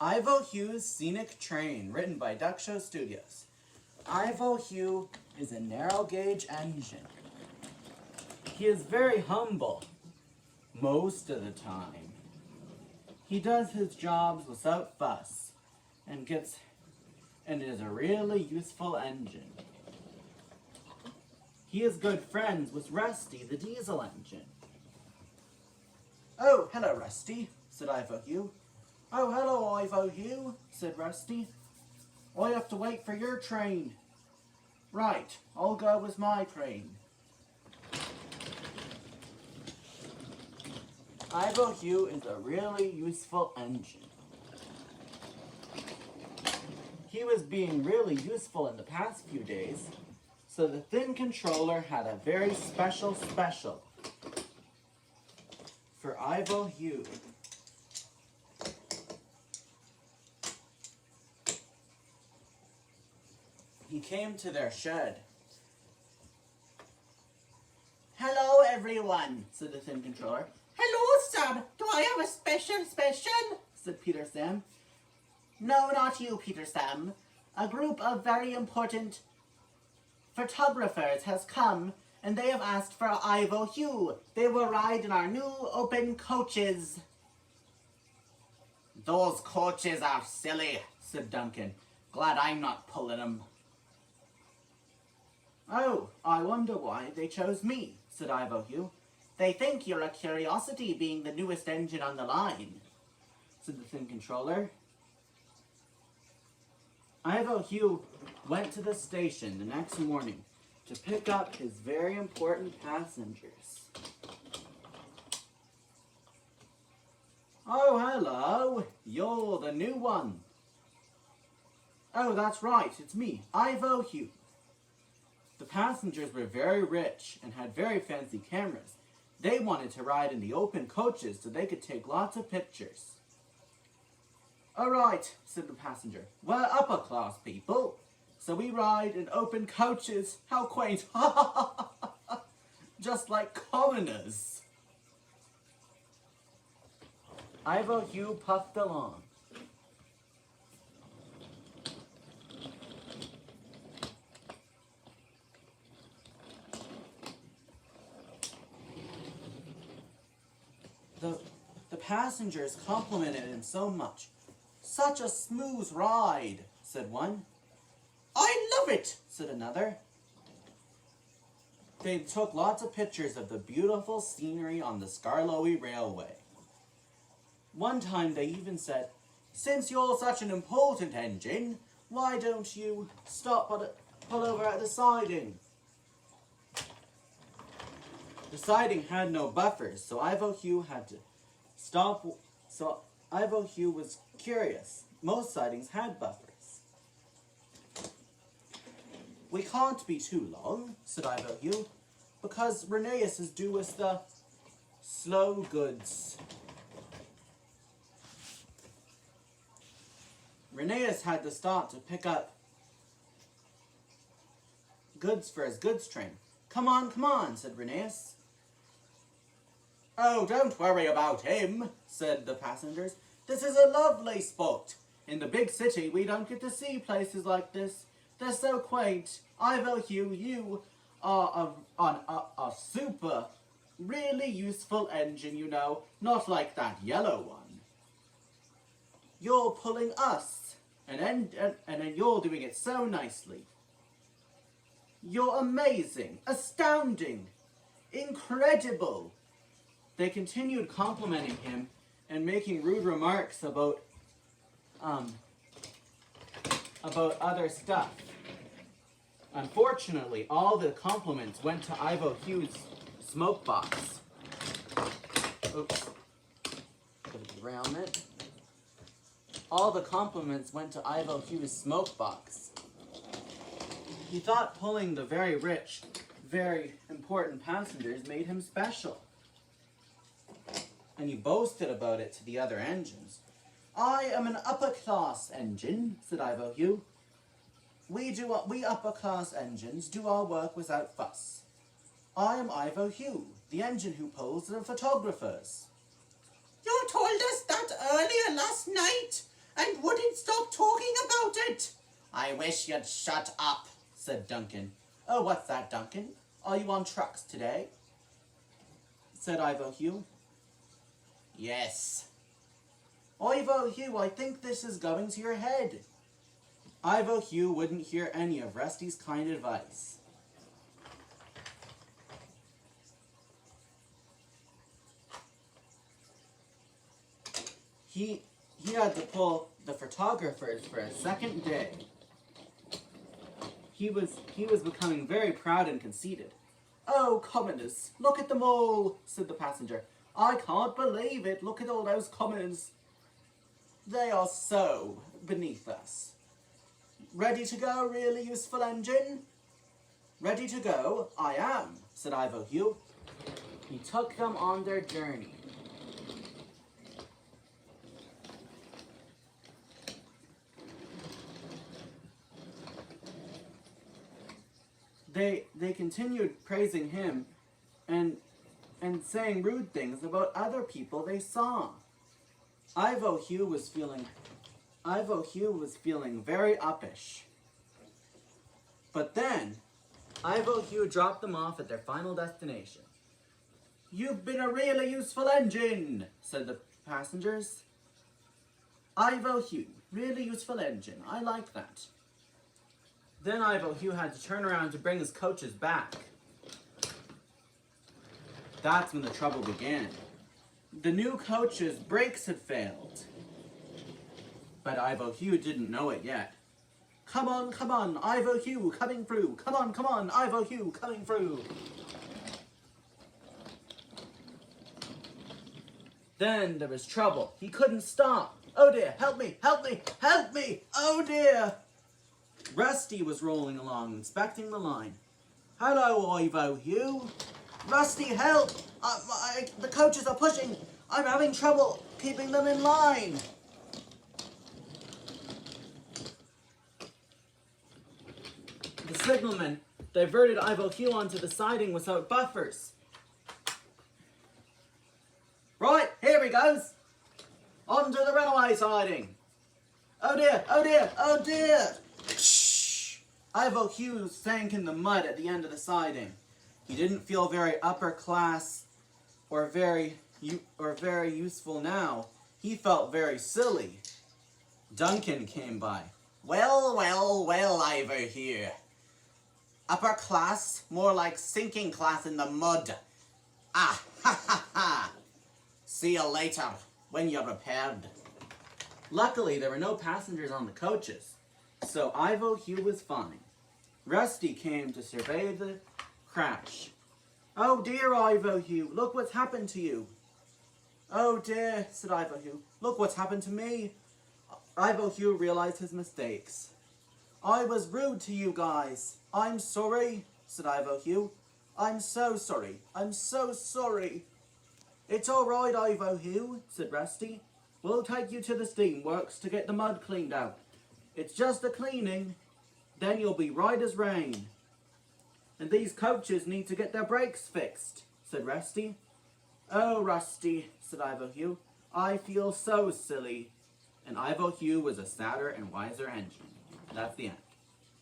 Ivo Hugh's Scenic Train, written by Duck Show Studios. Ivo Hugh is a narrow-gauge engine. He is very humble most of the time. He does his jobs without fuss and is a really useful engine. He is good friends with Rusty, the diesel engine. "Oh, hello, Rusty," said Ivo Hugh. "Oh, hello, Ivo Hugh," said Rusty. "I have to wait for your train." "Right, I'll go with my train." Ivo Hugh is a really useful engine. He was being really useful in the past few days, so the thin controller had a very special for Ivo Hugh. He came to their shed. "Hello, everyone," said the thin controller. "Hello, sir. Do I have a special?" said Peter Sam. "No, not you, Peter Sam. A group of very important photographers has come, and they have asked for Ivo Hugh. They will ride in our new open coaches." "Those coaches are silly," said Duncan. "Glad I'm not pulling them." "Oh, I wonder why they chose me," said Ivo Hugh. "They think you're a curiosity, being the newest engine on the line," said the thin controller. Ivo Hugh went to the station the next morning to pick up his very important passengers. "Oh, hello. You're the new one." "Oh, that's right. It's me, Ivo Hugh." The passengers were very rich and had very fancy cameras. They wanted to ride in the open coaches so they could take lots of pictures. "All right," said the passenger. "We're upper class people, so we ride in open coaches. How quaint. Just like commoners." Ivo Hugh puffed along. The passengers complimented him so much. "Such a smooth ride," said one. "I love it," said another. They took lots of pictures of the beautiful scenery on the Skarloey Railway. One time they even said, "Since you're such an important engine, why don't you pull over at the siding?" The siding had no buffers, so Ivo Hugh had to stop. So Ivo Hugh was curious. Most sidings had buffers. "We can't be too long," said Ivo Hugh, "because Rheneas is due us the slow goods." Rheneas had to stop to pick up goods for his goods train. Come on," said Rheneas. "Oh, don't worry about him," said the passengers. "This is a lovely spot. In the big city, we don't get to see places like this. They're so quaint. Ivo Hugh, you are a super, really useful engine, you know, not like that yellow one. You're pulling us, and then you're doing it so nicely. You're amazing, astounding, incredible." They continued complimenting him and making rude remarks about other stuff. Unfortunately, all the compliments went to Ivo Hugh's smoke box. Oops. Gotta derail it. All the compliments went to Ivo Hugh's smoke box. He thought pulling the very rich, very important passengers made him special. And he boasted about it to the other engines. "I am an upper-class engine," said Ivo Hugh. We upper-class engines do our work without fuss. I am Ivo Hugh, the engine who pulls the photographers." "You told us that earlier last night. and wouldn't stop talking about it. I wish you'd shut up, said Duncan. Oh, what's that, Duncan? Are you on trucks today? Said Ivo Hugh. Yes. Ivo Hugh, I think this is going to your head. Ivo Hugh wouldn't hear any of Rusty's kind advice. He had to pull the photographers for a second day. He was becoming very proud and conceited. Oh, commoners, look at them all, said the passenger. I can't believe it. Look at all those commoners. They are so beneath us. Ready to go, really useful engine? Ready to go? I am, said Ivo Hugh. He took them on their journey. They continued praising him and saying rude things about other people they saw. Ivo Hugh was feeling very uppish. But then, Ivo Hugh dropped them off at their final destination. You've been a really useful engine, said the passengers. Ivo Hugh, really useful engine. I like that. Then Ivo Hugh had to turn around to bring his coaches back. That's when the trouble began. The new coach's brakes had failed. But Ivo Hugh didn't know it yet. Come on, Ivo Hugh coming through. Come on, Ivo Hugh coming through. Then there was trouble. He couldn't stop. Oh dear, help me, help me, help me! Oh dear! Rusty was rolling along, inspecting the line. Hello, Ivo Hugh. Rusty, help! The coaches are pushing. I'm having trouble keeping them in line. The signalman diverted Ivo Hugh onto the siding without buffers. Right, here he goes. Onto the runaway siding. Oh dear, oh dear, oh dear! Shh! Ivo Hugh sank in the mud at the end of the siding. He didn't feel very upper class or very useful now. He felt very silly. Duncan came by. Well, Ivo Hugh. Upper class, more like sinking class in the mud. Ah, ha ha ha. See you later, when you're repaired. Luckily, there were no passengers on the coaches, so Ivo Hugh was fine. Rusty came to survey the crash. Oh dear, Ivo Hugh, look what's happened to you. Oh dear, said Ivo Hugh, look what's happened to me. Ivo Hugh realized his mistakes. I was rude to you guys. I'm sorry, said Ivo Hugh. I'm so sorry. I'm so sorry. It's all right, Ivo Hugh, said Rusty. We'll take you to the steamworks to get the mud cleaned out. It's just a cleaning. Then you'll be right as rain. And these coaches need to get their brakes fixed, said Rusty. Oh, Rusty, said Ivo Hugh. I feel so silly. And Ivo Hugh was a sadder and wiser engine. That's the end.